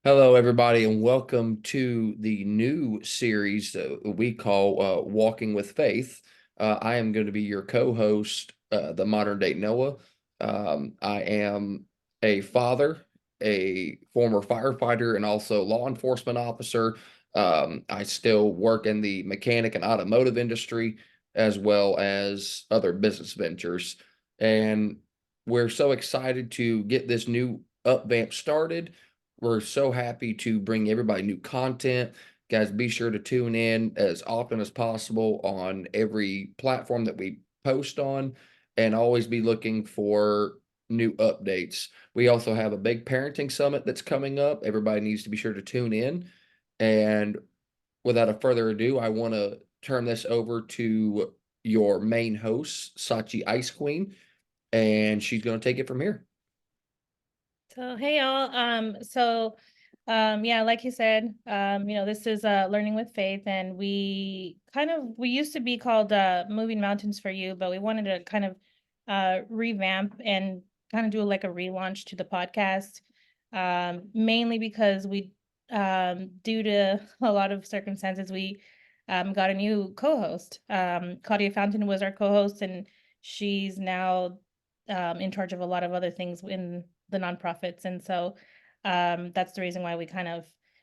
Hello, everybody, and welcome to the new series that we call Walking with Faith. I am going to be your co host, the modern day Noah. I am a father, a former firefighter, and also law enforcement officer. I still work in the mechanic and automotive industry, as well as other business ventures. And we're so excited to get this new upvamp started. We're so happy to bring everybody new content. Guys, be sure to tune in as often as possible on every platform that we post on and always be looking for new updates. We also have a big parenting summit that's coming up. Everybody needs to be sure to tune in. And without a further ado, I want to turn this over to your main host, Sachi Ice Queen, and she's going to take it from here. So hey y'all. Yeah, like you said, this is Learning with Faith, and we used to be called Moving Mountains for You, but we wanted to kind of revamp and kind of do like a relaunch to the podcast. Mainly because we due to a lot of circumstances, we got a new co-host. Claudia Fountain was our co-host, and she's now in charge of a lot of other things in the nonprofits. And so that's the reason why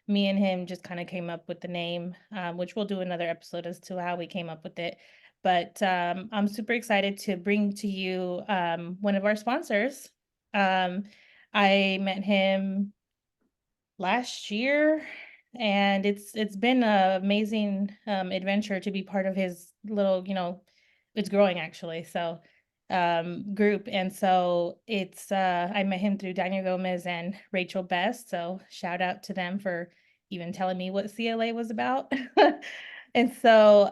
me and him just kind of came up with the name, which we'll do another episode as to how we came up with it. But I'm super excited to bring to you one of our sponsors. I met him last year, and it's been an amazing adventure to be part of his little, it's growing actually. So group. And so I met him through Daniel Gomez and Rachel Best. So shout out to them for even telling me what CLA was about. And so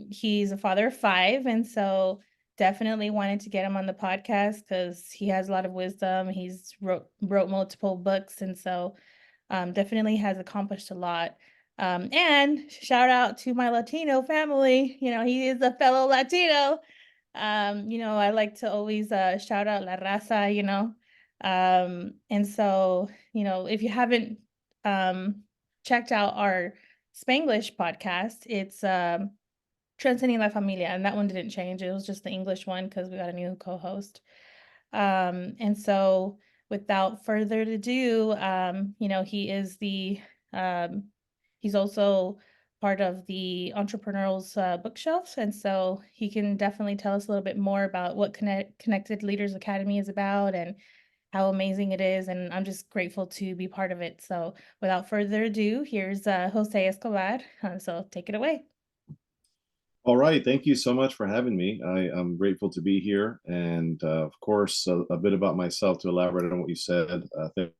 he's a father of five, and so definitely wanted to get him on the podcast because he has a lot of wisdom. He's wrote multiple books, and so definitely has accomplished a lot. And shout out to my Latino family. He is a fellow Latino. I like to always shout out La Raza. And so, if you haven't checked out our Spanglish podcast, it's Transcending La Familia, and that one didn't change. It was just the English one because we got a new co-host. And so without further ado, um, he's also part of the Entrepreneurial's bookshelf. And so he can definitely tell us a little bit more about what Connected Leaders Academy is about and how amazing it is. And I'm just grateful to be part of it. So without further ado, here's Jose Escobar. So take it away. All right. Thank you so much for having me. I am grateful to be here. And of course, a bit about myself to elaborate on what you said. Thank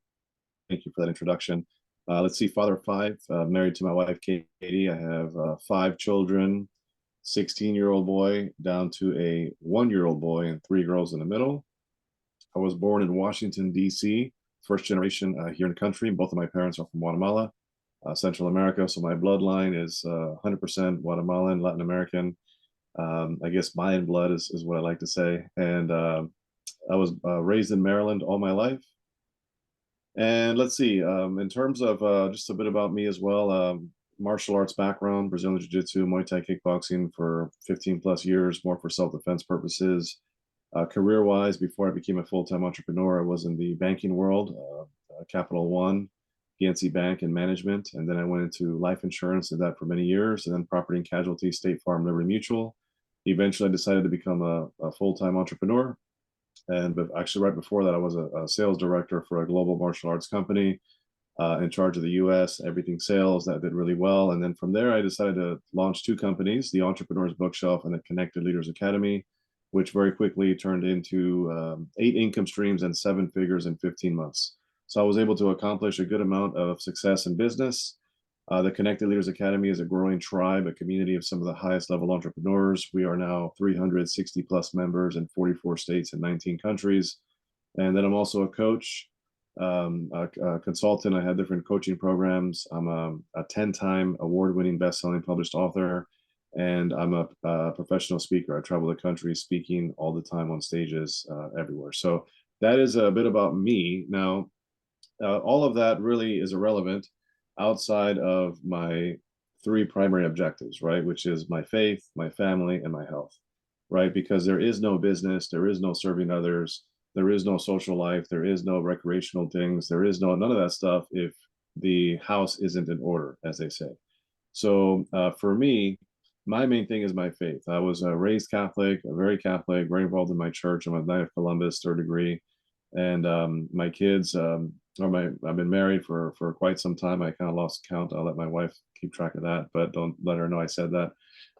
you for that introduction. Let's see, father of five, married to my wife, Katie. I have five children, 16-year-old boy down to a 1-year-old boy and three girls in the middle. I was born in Washington, D.C., first generation here in the country. Both of my parents are from Guatemala. Central America. So my bloodline is 100% Guatemalan, Latin American. I guess Mayan blood is what I like to say. And I was raised in Maryland all my life. And let's see, in terms of just a bit about me as well, martial arts background, Brazilian Jiu-Jitsu, Muay Thai kickboxing for 15 plus years, more for self-defense purposes. Career-wise, before I became a full-time entrepreneur, I was in the banking world, Capital One, PNC Bank and management. And then I went into life insurance, did that for many years, and then property and casualty, State Farm, Liberty Mutual. Eventually, I decided to become a full-time entrepreneur. And but actually, right before that, I was a sales director for a global martial arts company in charge of the US, everything sales. That did really well. And then from there, I decided to launch two companies, the Entrepreneur's Bookshelf and the Connected Leaders Academy, which very quickly turned into 8 income streams and 7 figures in 15 months. So I was able to accomplish a good amount of success in business. The Connected Leaders Academy is a growing tribe, a community of some of the highest level entrepreneurs. We are now 360 plus members in 44 states and 19 countries. And then I'm also a coach, a consultant. I have different coaching programs. I'm a 10-time award-winning best-selling published author, and I'm a professional speaker. I travel the country speaking all the time on stages everywhere. So that is a bit about me. Now, all of that really is irrelevant outside of my three primary objectives, right? Which is my faith, my family, and my health, right? Because there is no business, there is no serving others, there is no social life, there is no recreational things, there is no none of that stuff if the house isn't in order, as they say. So for me, my main thing is my faith. I was raised Catholic, very Catholic, very involved in my church. I'm a Knight of Columbus, third degree, and my kids I've been married for quite some time. I kind of lost count. I'll let my wife keep track of that, but don't let her know I said that.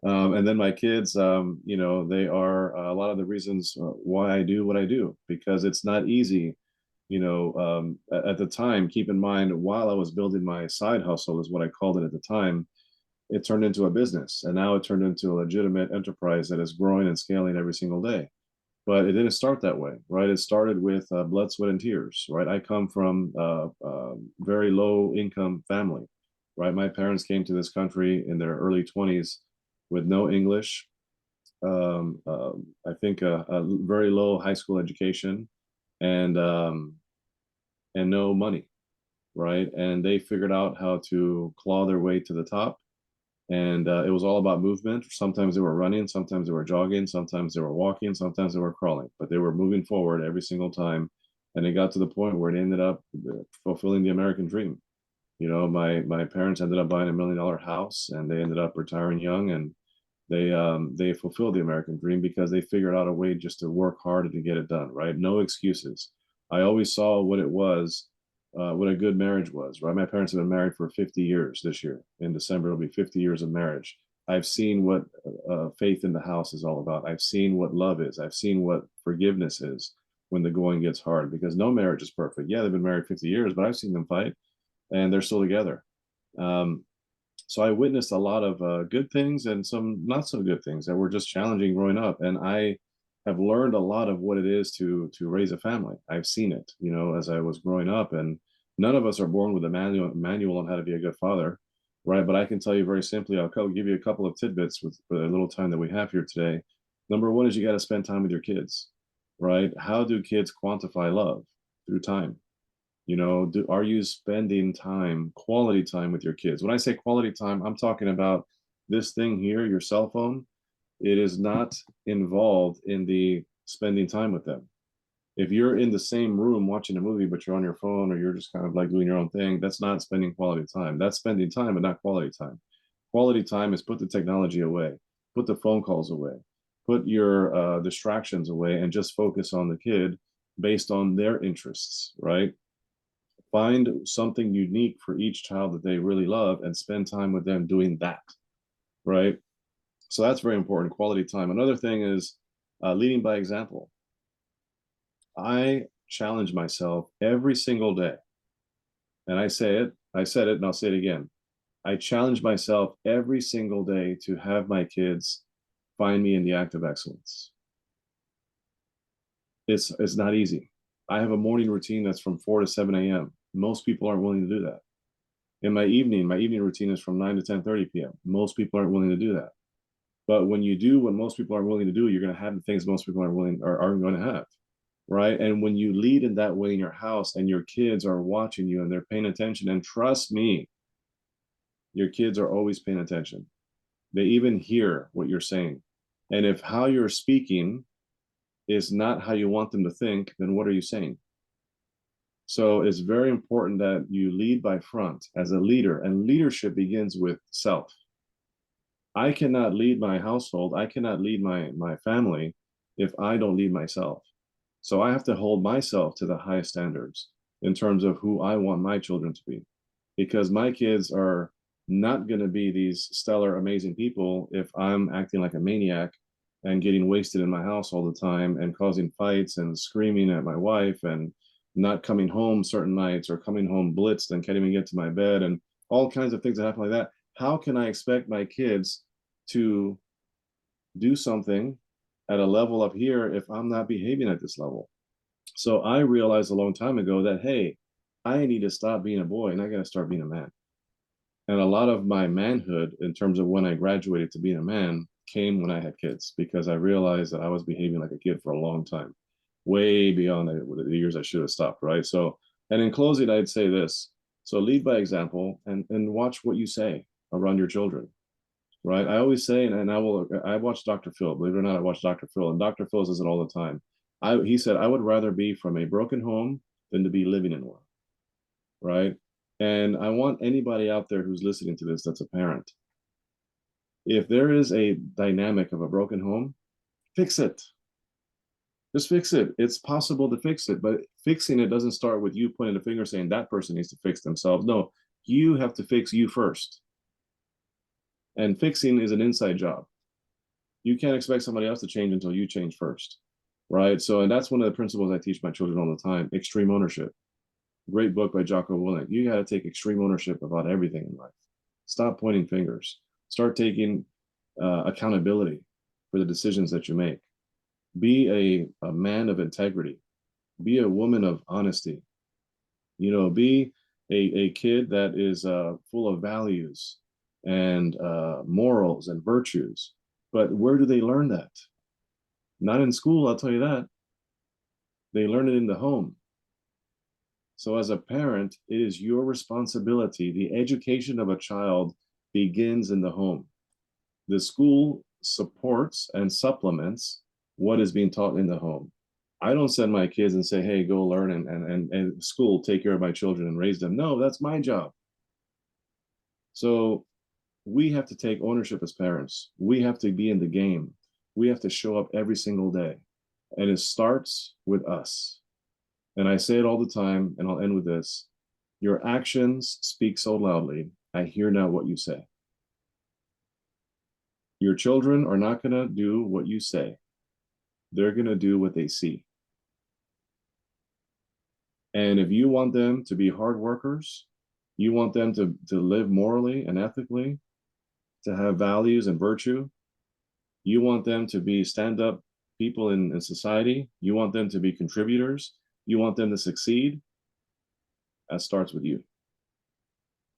And then my kids, you know, they are a lot of the reasons why I do what I do, because it's not easy. You know, at the time, keep in mind, while I was building my side hustle, is what I called it at the time, it turned into a business, and now it turned into a legitimate enterprise that is growing and scaling every single day. But it didn't start that way, right? It started with blood, sweat, and tears, right? I come from a very low income family, right? My parents came to this country in their early 20s with no English, I think a very low high school education, and no money, right? And they figured out how to claw their way to the top, and it was all about movement. Sometimes they were running, sometimes they were jogging, sometimes they were walking, sometimes they were crawling, but they were moving forward every single time. And it got to the point where it ended up fulfilling the American dream. You know, my parents ended up buying $1 million house, and they ended up retiring young, and they fulfilled the American dream because they figured out a way just to work hard and to get it done, right? No excuses. I always saw what it was, what a good marriage was, right? My parents have been married for 50 years this year. In December, it'll be 50 years of marriage. I've seen what faith in the house is all about. I've seen what love is. I've seen what forgiveness is when the going gets hard, because no marriage is perfect. Yeah, they've been married 50 years, but I've seen them fight, and they're still together. Um, so I witnessed a lot of good things and some not so good things that were just challenging growing up. And I have learned a lot of what it is to raise a family. I've seen it, you know, as I was growing up, and none of us are born with a manual on how to be a good father, right? But I can tell you very simply, give you a couple of tidbits with for the little time that we have here today. Number one is you got to spend time with your kids, right? How do kids quantify love? Through time. You know, are you spending time, quality time with your kids? When I say quality time, I'm talking about this thing here, your cell phone. It is not involved in the spending time with them. If you're in the same room watching a movie, but you're on your phone or you're just kind of like doing your own thing, that's not spending quality time. That's spending time, but not quality time. Quality time is put the technology away, put the phone calls away, put your distractions away, and just focus on the kid based on their interests, right? Find something unique for each child that they really love and spend time with them doing that, right? So that's very important, quality time. Another thing is leading by example. I challenge myself every single day, and I said it, and I'll say it again. I challenge myself every single day to have my kids find me in the act of excellence. It's not easy. I have a morning routine that's from 4 to 7 a.m. Most people aren't willing to do that. In my evening routine is from 9 to 10:30 p.m. Most people aren't willing to do that. But when you do what most people aren't willing to do, you're going to have the things most people aren't going to have, right? And when you lead in that way in your house and your kids are watching you and they're paying attention, and trust me, your kids are always paying attention. They even hear what you're saying. And if how you're speaking is not how you want them to think, then what are you saying? So it's very important that you lead by front as a leader, and leadership begins with self. I cannot lead my household, I cannot lead my family if I don't lead myself. So I have to hold myself to the highest standards in terms of who I want my children to be, because my kids are not going to be these stellar, amazing people if I'm acting like a maniac and getting wasted in my house all the time and causing fights and screaming at my wife and not coming home certain nights or coming home blitzed and can't even get to my bed and all kinds of things that happen like that. How can I expect my kids to do something at a level up here if I'm not behaving at this level? So I realized a long time ago that, hey, I need to stop being a boy and I got to start being a man. And a lot of my manhood, in terms of when I graduated to being a man, came when I had kids, because I realized that I was behaving like a kid for a long time, way beyond the years I should have stopped, right? So And in closing, I'd say this. So lead by example and watch what you say around your children, right? I always say, I watch Dr. Phil, believe it or not, I watch Dr. Phil, and Dr. Phil says it all the time. He said, I would rather be from a broken home than to be living in one, right? And I want anybody out there who's listening to this that's a parent. If there is a dynamic of a broken home, fix it. Just fix it. It's possible to fix it, but fixing it doesn't start with you pointing the finger saying that person needs to fix themselves. No, you have to fix you first. And fixing is an inside job. You can't expect somebody else to change until you change first, right? So, and that's one of the principles I teach my children all the time: extreme ownership. Great book by Jocko Willink. You got to take extreme ownership about everything in life. Stop pointing fingers. Start taking accountability for the decisions that you make. Be a man of integrity. Be a woman of honesty. Be a kid that is full of values and morals and virtues. But where do they learn that? Not in school, I'll tell you that. They learn it in the home. So as a parent, it is your responsibility. The education of a child begins in the home. The school supports and supplements what is being taught in the home. I don't send my kids and say, hey, go learn and school, take care of my children and raise them. No, that's my job. So we have to take ownership as parents. We have to be in the game. We have to show up every single day. And it starts with us. And I say it all the time, and I'll end with this. Your actions speak so loudly. I hear now what you say. Your children are not going to do what you say. They're going to do what they see. And if you want them to be hard workers, you want them to live morally and ethically, to have values and virtue, you want them to be stand-up people in society, you want them to be contributors, you want them to succeed, that starts with you.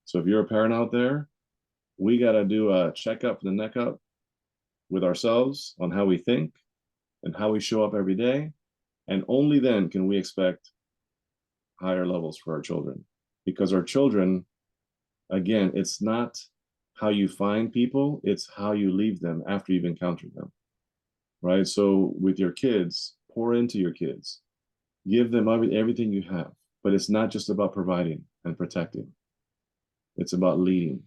So if you're a parent out there, we got to do a checkup from the neck up with ourselves on how we think and how we show up every day. And only then can we expect higher levels for our children. Because our children, again, it's not how you find people, it's how you leave them after you've encountered them, right? So with your kids, pour into your kids, give them everything you have, but it's not just about providing and protecting. It's about leading.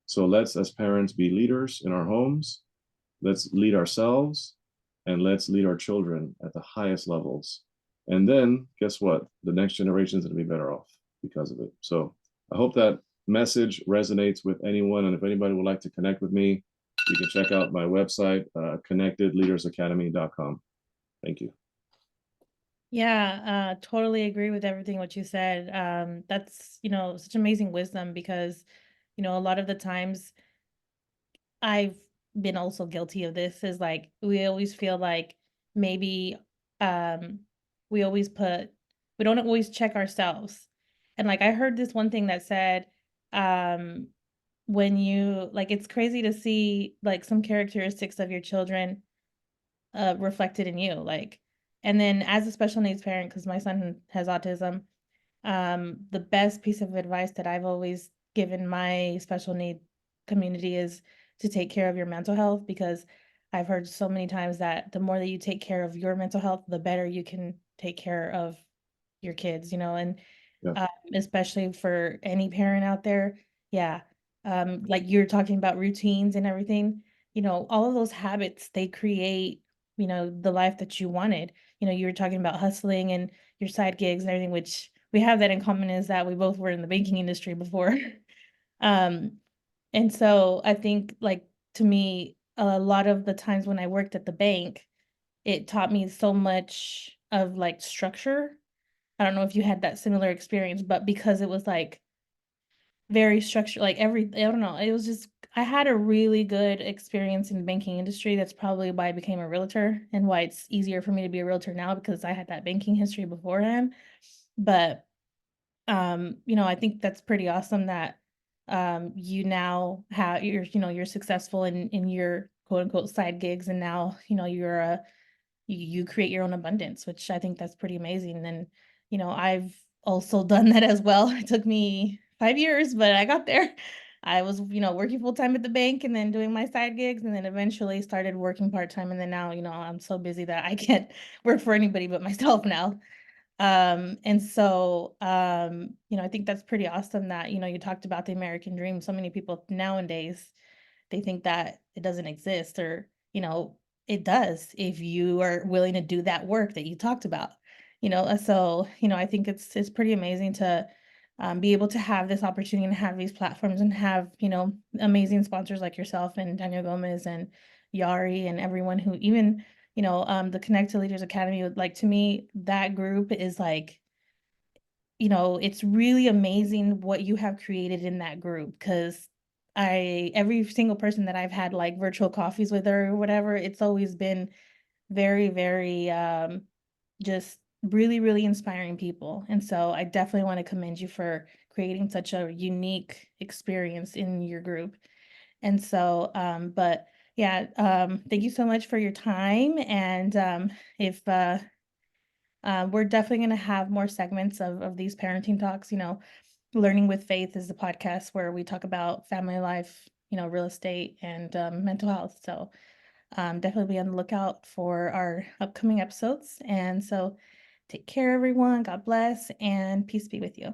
So let's, as parents, be leaders in our homes. Let's lead ourselves and let's lead our children at the highest levels. And then guess what? The next generation is going to be better off because of it. So I hope that message resonates with anyone. And if anybody would like to connect with me, you can check out my website, connectedleadersacademy.com. Thank you. Yeah, totally agree with everything what you said. That's, such amazing wisdom because, a lot of the times I've been also guilty of this is like we always feel like maybe um we always put we don't always check ourselves. And like I heard this one thing that said um when you like it's crazy to see like some characteristics of your children reflected in you like and then as a special needs parent because my son has autism the best piece of advice that I've always given my special need community is to take care of your mental health because I've heard so many times that the more that you take care of your mental health, the better you can take care of your kids, and Yeah. especially for any parent out there. Yeah. Like you're talking about routines and everything, all of those habits, they create, the life that you wanted. You were talking about hustling and your side gigs and everything, which we have that in common is that we both were in the banking industry before. um, and so I think like to me, a lot of the times when I worked at the bank, it taught me so much of like structure. I don't know if you had that similar experience, but because it was like very structured, like I don't know, it was just I had a really good experience in the banking industry. That's probably why I became a realtor and why it's easier for me to be a realtor now because I had that banking history beforehand. But I think that's pretty awesome that you now have you're successful in your quote unquote side gigs and now, you're you create your own abundance, which I think that's pretty amazing. And, I've also done that as well. It took me 5 years, but I got there. I was, working full time at the bank and then doing my side gigs, and then eventually started working part time. And then now, I'm so busy that I can't work for anybody but myself now. And so, I think that's pretty awesome that, you talked about the American dream. So many people nowadays, they think that it doesn't exist, or, it does if you are willing to do that work that you talked about. So, I think it's pretty amazing to be able to have this opportunity and have these platforms and have, amazing sponsors like yourself and Daniel Gomez and Yari and everyone who even, the Connect to Leaders Academy. Like, to me, that group is like, it's really amazing what you have created in that group, because every single person that I've had like virtual coffees with or whatever, it's always been very, very just really, really inspiring people. And so I definitely want to commend you for creating such a unique experience in your group. And so, but yeah, thank you so much for your time. And if we're definitely going to have more segments of these parenting talks. Learning with Faith is the podcast where we talk about family life, real estate, and mental health. So definitely be on the lookout for our upcoming episodes. And so take care, everyone. God bless, and peace be with you.